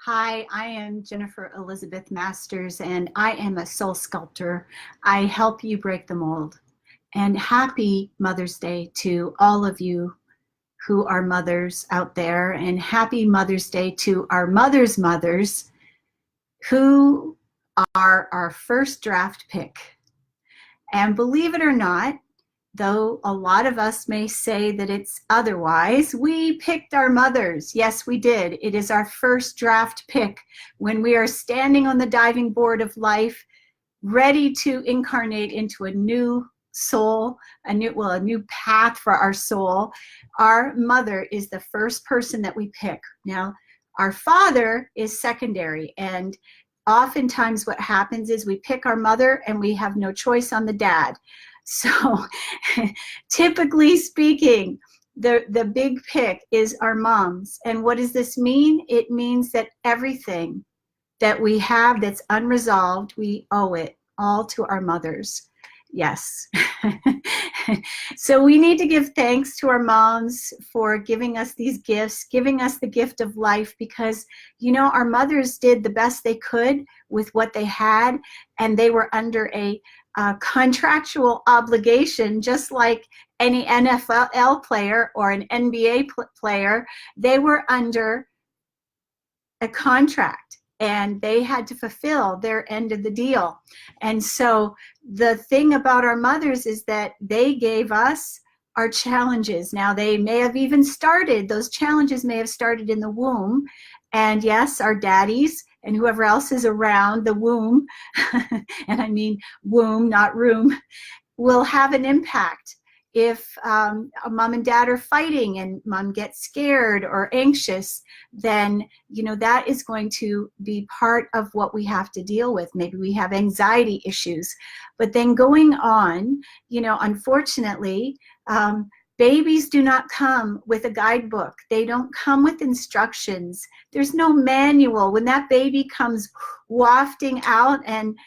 Hi, I am Jennifer Elizabeth Masters, and I am a soul sculptor. I help you break the mold. And happy Mother's Day to all of you who are mothers out there, and happy Mother's Day to our mothers' mothers who are our first draft pick. And believe it or not, though a lot of us may say that it's otherwise, we picked our mothers. Yes, we did. It is our first draft pick when we are standing on the diving board of life, ready to incarnate into a new soul, a new path for our soul. Our mother is the first person that we pick. Now, our father is secondary, and oftentimes what happens is we pick our mother and we have no choice on the dad. So typically speaking, the big pick is our moms. And what does this mean? It means that everything that we have that's unresolved, we owe it all to our mothers. Yes. So we need to give thanks to our moms for giving us these gifts, giving us the gift of life, because, you know, our mothers did the best they could with what they had, and they were under a contractual obligation, just like any NFL player or an NBA player. They were under a contract and they had to fulfill their end of the deal. And so the thing about our mothers is that they gave us our challenges. Now, they may have even started, those challenges may have started in the womb. And yes, our daddies and whoever else is around the womb, and I mean womb, not room, will have an impact. If mom and dad are fighting and mom gets scared or anxious, then, you know, that is going to be part of what we have to deal with. Maybe we have anxiety issues. But then going on, you know, unfortunately, babies do not come with a guidebook. They don't come with instructions. There's no manual. When that baby comes wafting out and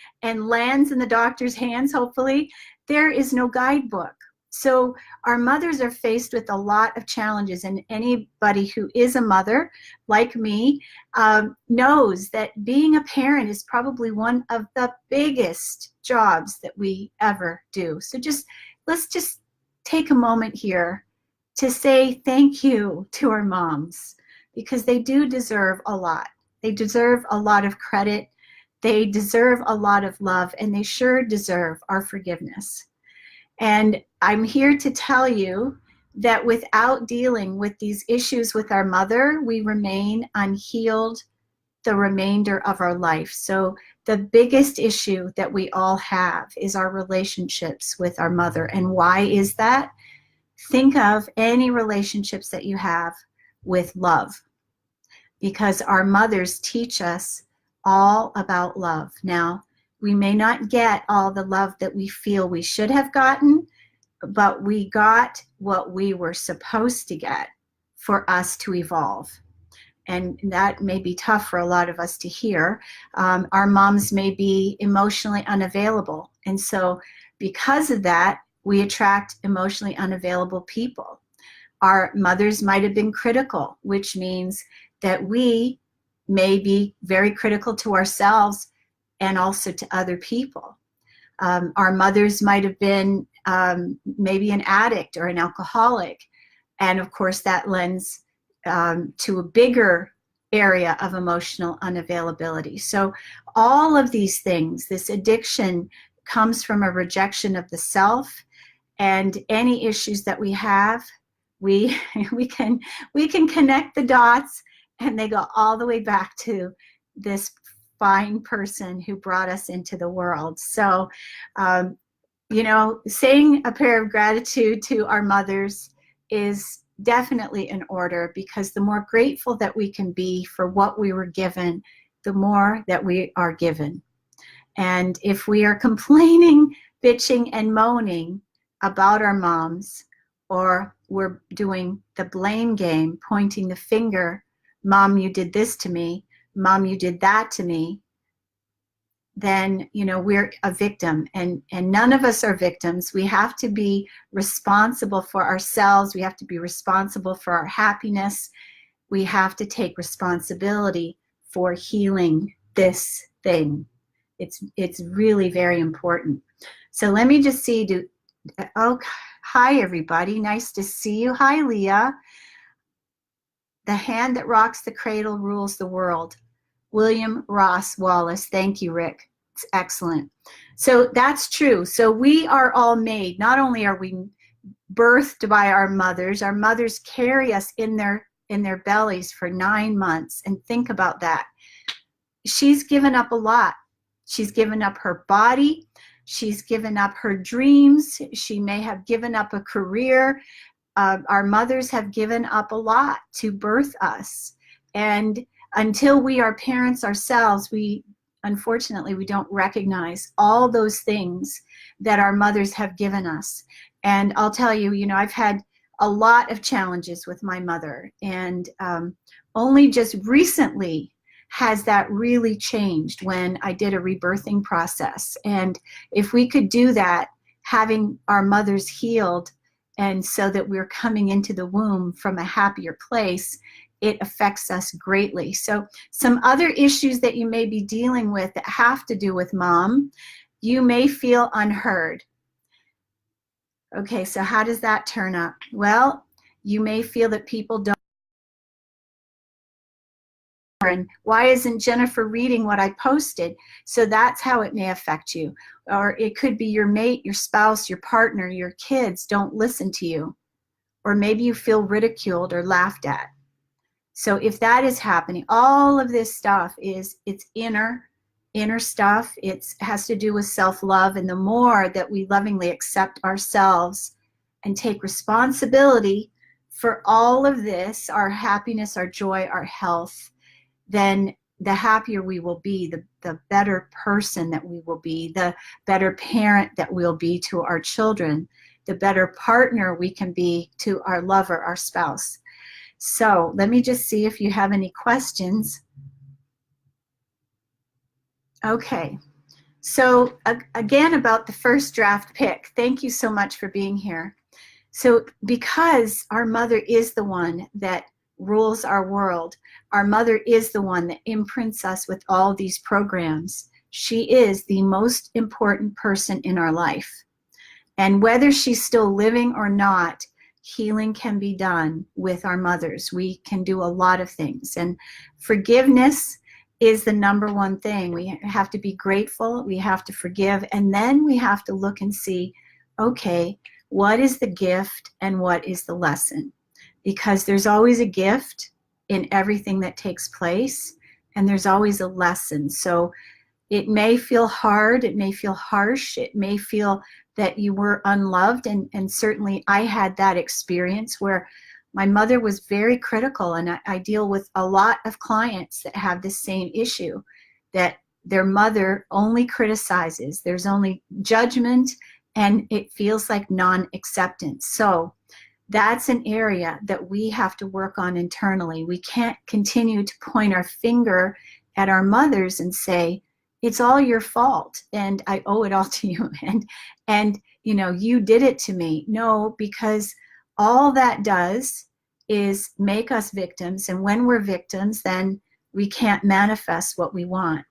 lands in the doctor's hands, hopefully, there is no guidebook. So our mothers are faced with a lot of challenges, and anybody who is a mother, like me, knows that being a parent is probably one of the biggest jobs that we ever do. So let's just take a moment here to say thank you to our moms, because they do deserve a lot. They deserve a lot of credit. They deserve a lot of love, and they sure deserve our forgiveness. And I'm here to tell you that without dealing with these issues with our mother, we remain unhealed the remainder of our life. So the biggest issue that we all have is our relationships with our mother. And why is that? Think of any relationships that you have with love, because our mothers teach us all about love. Now, we may not get all the love that we feel we should have gotten, but we got what we were supposed to get for us to evolve. And that may be tough for a lot of us to hear. Our moms may be emotionally unavailable. And so because of that, we attract emotionally unavailable people. Our mothers might have been critical, which means that we may be very critical to ourselves and also to other people. Our mothers might have been maybe an addict or an alcoholic. And of course that lends to a bigger area of emotional unavailability. So all of these things, this addiction comes from a rejection of the self, and any issues that we have, we can connect the dots, and they go all the way back to this fine person who brought us into the world. So, you know, saying a prayer of gratitude to our mothers is definitely in order, because the more grateful that we can be for what we were given, the more that we are given. And if we are complaining, bitching, and moaning about our moms, or we're doing the blame game, pointing the finger, Mom, you did this to me, Mom, you did that to me, then, you know, we're a victim, and none of us are victims. We have to be responsible for ourselves. We have to be responsible for our happiness. We have to take responsibility for healing this thing. It's really very important. So let me just see, oh, hi everybody, nice to see you. Hi Leah. The hand that rocks the cradle rules the world. William Ross Wallace. Thank you, Rick. It's excellent. So that's true. So we are all made, not only are we birthed by our mothers carry us in their bellies for 9 months. And think about that. She's given up a lot. She's given up her body. She's given up her dreams. She may have given up a career. Our mothers have given up a lot to birth us. And until we are parents ourselves, unfortunately, we don't recognize all those things that our mothers have given us. And I'll tell you, I've had a lot of challenges with my mother. And only just recently has that really changed when I did a rebirthing process. And if we could do that, having our mothers healed, and so that we're coming into the womb from a happier place, it affects us greatly. So some other issues that you may be dealing with that have to do with mom, you may feel unheard. Okay, so how does that turn up? Well, you may feel that people don't. And why isn't Jennifer reading what I posted? So that's how it may affect you. Or it could be your mate, your spouse, your partner, your kids don't listen to you. Or maybe you feel ridiculed or laughed at. So if that is happening, all of this stuff it's inner stuff. It has to do with self-love. And the more that we lovingly accept ourselves and take responsibility for all of this, our happiness, our joy, our health, then the happier we will be, the better person that we will be, the better parent that we'll be to our children, the better partner we can be to our lover, our spouse. So let me just see if you have any questions. Okay, so again about the first draft pick, thank you so much for being here. So because our mother is the one that rules our world, our mother is the one that imprints us with all these programs. She is the most important person in our life. And whether she's still living or not, healing can be done with our mothers. We can do a lot of things. And forgiveness is the number one thing. We have to be grateful, we have to forgive, and then we have to look and see, okay, what is the gift and what is the lesson? Because there's always a gift in everything that takes place, and there's always a lesson. So it may feel hard, it may feel harsh, it may feel that you were unloved, and certainly I had that experience where my mother was very critical, and I deal with a lot of clients that have this same issue, that their mother only criticizes, there's only judgment, and it feels like non-acceptance. So that's an area that we have to work on internally. We can't continue to point our finger at our mothers and say, it's all your fault and I owe it all to you, and you did it to me. No, because all that does is make us victims, and when we're victims, then we can't manifest what we want.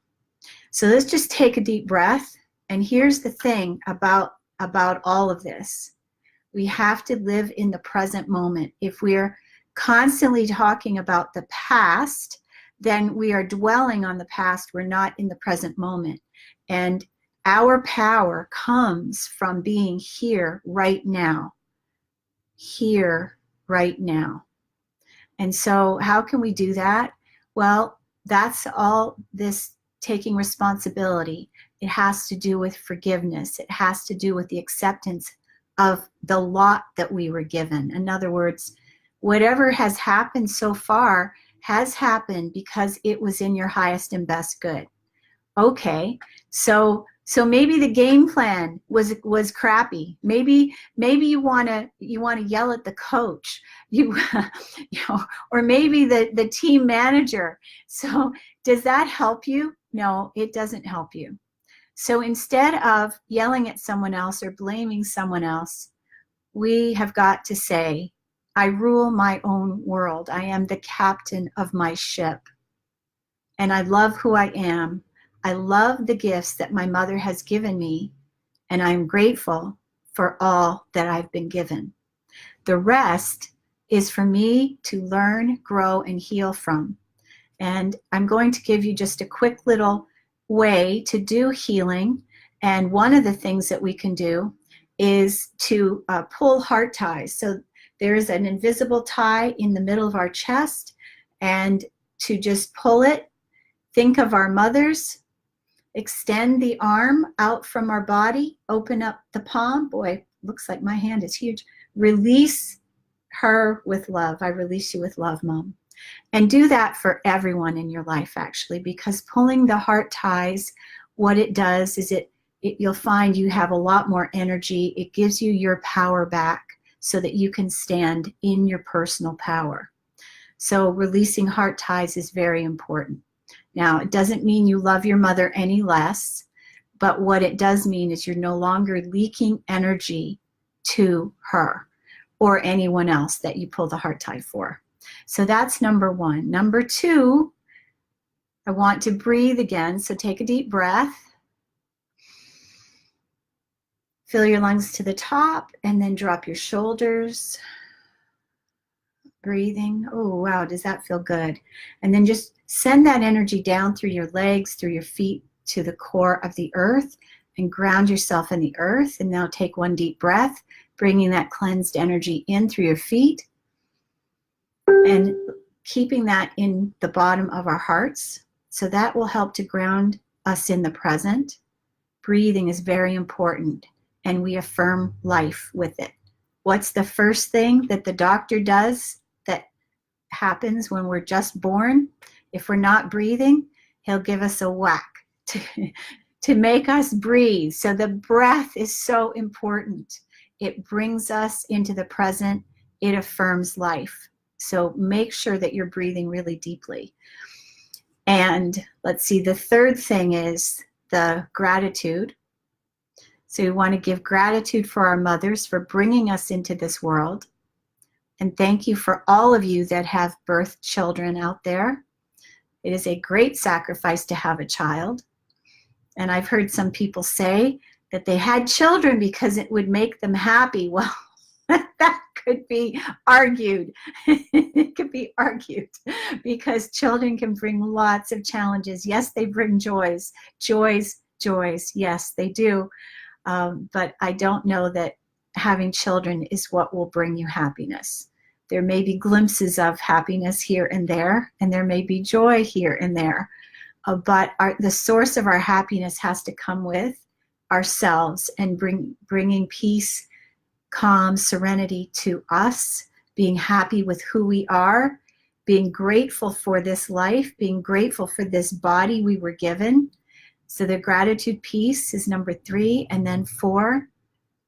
So let's just take a deep breath. And here's the thing about all of this. We have to live in the present moment. If we're constantly talking about the past, then we are dwelling on the past. We're not in the present moment. And our power comes from being here right now. Here right now. And so how can we do that? Well, that's all this taking responsibility. It has to do with forgiveness. It has to do with the acceptance of the lot that we were given. In other words, whatever has happened so far has happened because it was in your highest and best good. Okay, so maybe the game plan was crappy. Maybe you want to yell at the coach, or maybe the team manager. So does that help you? No, it doesn't help you. So instead of yelling at someone else or blaming someone else, we have got to say, I rule my own world. I am the captain of my ship. and I love who I am. I love the gifts that my mother has given me, and I'm grateful for all that I've been given. The rest is for me to learn, grow, and heal from. And I'm going to give you just a quick little way to do healing. And one of the things that we can do is to pull heart ties. So there is an invisible tie in the middle of our chest, and to just pull it, think of our mothers, extend the arm out from our body, open up the palm. Boy, looks like my hand is huge. Release her with love. I release you with love, Mom. And do that for everyone in your life, actually, because pulling the heart ties, what it does is you'll find you have a lot more energy. It gives you your power back so that you can stand in your personal power. So releasing heart ties is very important. Now, it doesn't mean you love your mother any less, but what it does mean is you're no longer leaking energy to her or anyone else that you pull the heart tie for. So that's number one. Number two, I want to breathe again. So take a deep breath. Fill your lungs to the top and then drop your shoulders. Breathing. Oh, wow, does that feel good? And then just send that energy down through your legs, through your feet to the core of the earth and ground yourself in the earth. And now take one deep breath, bringing that cleansed energy in through your feet and keeping that in the bottom of our hearts. So that will help to ground us in the present. Breathing is very important, and we affirm life with it. What's the first thing that the doctor does that happens when we're just born? If we're not breathing, he'll give us a whack to make us breathe. So the breath is so important. It brings us into the present. It affirms life. So make sure that you're breathing really deeply. And let's see, the third thing is the gratitude. So we want to give gratitude for our mothers for bringing us into this world. And thank you for all of you that have birthed children out there. It is a great sacrifice to have a child. And I've heard some people say that they had children because it would make them happy. Well, that could be argued. It could be argued because children can bring lots of challenges. Yes, they bring joys. Joys. Yes, they do. But I don't know that having children is what will bring you happiness. There may be glimpses of happiness here and there may be joy here and there. But the source of our happiness has to come with ourselves and bringing peace, calm, serenity to us, being happy with who we are, being grateful for this life, being grateful for this body we were given. So the gratitude piece is number 3. And then 4,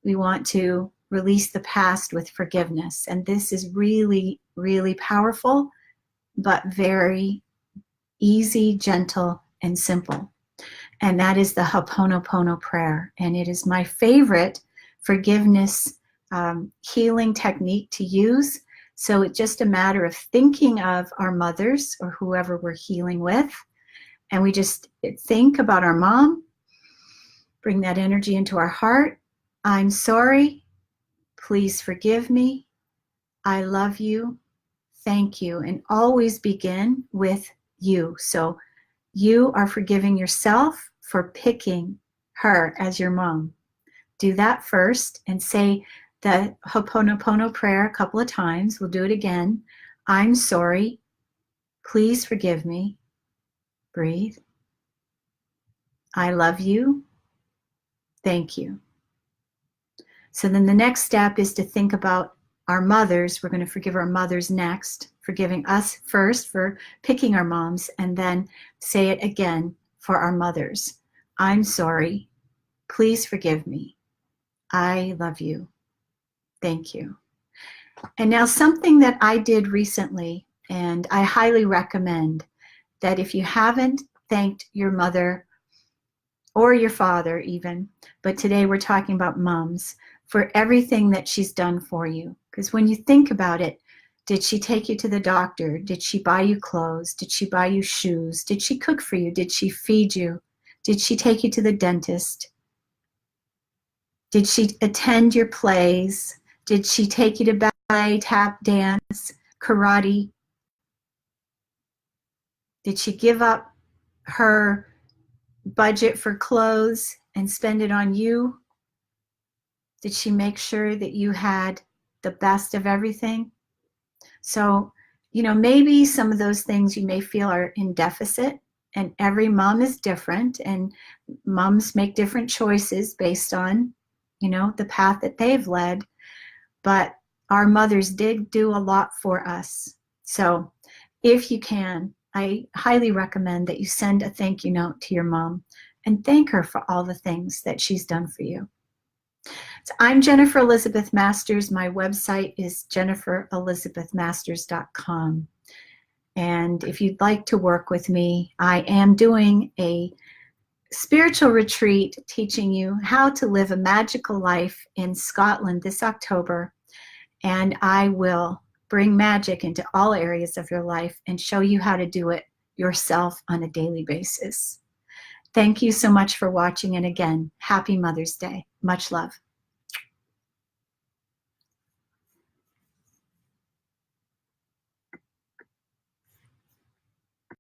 we want to release the past with forgiveness. And this is really, really powerful, but very easy, gentle, and simple. And that is the Ho'oponopono prayer. And it is my favorite forgiveness healing technique to use. So it's just a matter of thinking of our mothers or whoever we're healing with. And we just think about our mom, bring that energy into our heart. I'm sorry. Please forgive me. I love you. Thank you. And always begin with you. So you are forgiving yourself for picking her as your mom. Do that first and say the Ho'oponopono prayer a couple of times. We'll do it again. I'm sorry. Please forgive me. Breathe. I love you. Thank you. So then the next step is to think about our mothers. We're going to forgive our mothers next, forgiving us first for picking our moms, and then say it again for our mothers. I'm sorry. Please forgive me. I love you. Thank you. And now something that I did recently, and I highly recommend that if you haven't thanked your mother or your father even, but today we're talking about moms, for everything that she's done for you. Because when you think about it, Did she take you to the doctor? Did she buy you clothes? Did she buy you shoes? Did she cook for you? Did she feed you? Did she take you to the dentist? Did she attend your plays? Did she take you to ballet, tap dance, karate? Did she give up her budget for clothes and spend it on you? Did she make sure that you had the best of everything? So, maybe some of those things you may feel are in deficit, and every mom is different, and moms make different choices based on, the path that they've led. But our mothers did do a lot for us. So if you can, I highly recommend that you send a thank you note to your mom and thank her for all the things that she's done for you. So I'm Jennifer Elizabeth Masters. My website is jenniferelizabethmasters.com. And if you'd like to work with me, I am doing a spiritual retreat teaching you how to live a magical life in Scotland this October. And I will bring magic into all areas of your life and show you how to do it yourself on a daily basis. Thank you so much for watching. And again, happy Mother's Day. Much love.